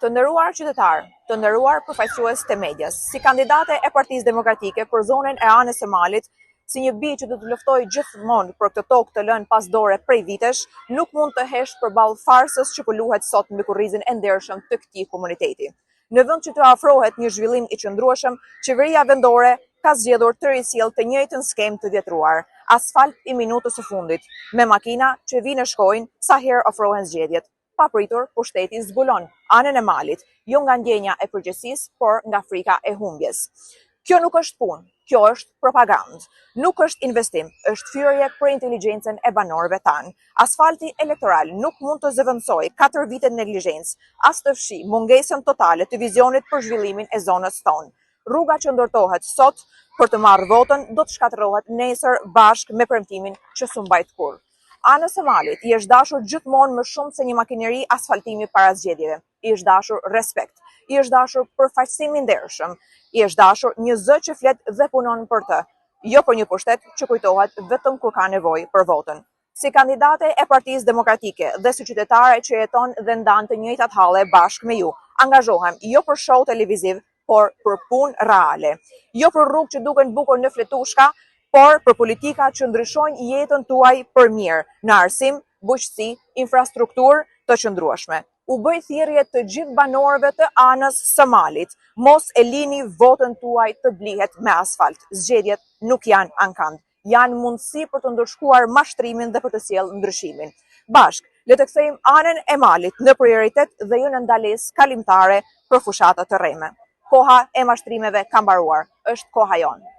Të nderuar qytetar, të nderuar përfaqësues të medias, si kandidate e Partisë Demokratike për zonën e Anës së Malit, si një bi që do të luftoj gjithmonë për këtë tokë të lënë pas dore prej vitesh, nuk mund të hesh përballë farsës që po luhet sot mbi kurrizin e ndershëm të këtij komuniteti. Në vend që të afrohet një zhvillim i qëndrueshëm, qeveria vendore ka zgjedhur të risjellë të njëjtën skemë të vjetruar, asfalt i minutës së fundit, me makina që vinë e shkojnë sa herë ofrohen zgjedhjet. Papritur, pushteti zbulon anën e Malit, jo nga ndjenja e përgjegjësisë, por nga frika e humbjes. Kjo nuk është punë, kjo është propagandë. Nuk është investim, është thyrje për inteligjencën e banorëve tanë. Asfalti elektoral nuk mund të zëvendësojë 4 vite neglizhencë, as të fshi mungesën totale të vizionit për zhvillimin e zonës tonë. Rruga që ndërtohet sot për të marrë votën do të shkatërrohet nesër bashkë me premtimin që s'u mbajt kurrë. Anës së Malit i është dashur gjithmonë më shumë se një makineri asfaltimi para zgjedhjeve. I është dashur respekt, i është dashur përfaqësim i ndershëm, i është dashur një zë që flet dhe punon për të, jo për një pushtet që kujtohet vetëm kur ka nevojë për votën. Si kandidate e Partisë Demokratike dhe si qytetare që jeton dhe ndan të njëjtat halle bashkë me ju, angazhohem jo për show televiziv, por për punë reale. Jo për rrugë që duken bukur në fletushka, por për politika që ndryshojnë jetën tuaj për mirë, në arsim, bujqësi, infrastrukturë të qëndrueshme. U bëj thirrje të gjithë banorëve të Anës së Malit, mos e lini votën tuaj të blihet me asfalt. Zgjedhjet nuk janë ankand, janë mundësi për të ndërshkuar mashtrimin dhe për të sjellë ndryshimin. Bashk, le të kthejmë Anën e Malit në prioritet dhe jo në ndalesë kalimtare për fushata të rreme. Koha e mashtrimeve ka mbaruar, është koha jonë.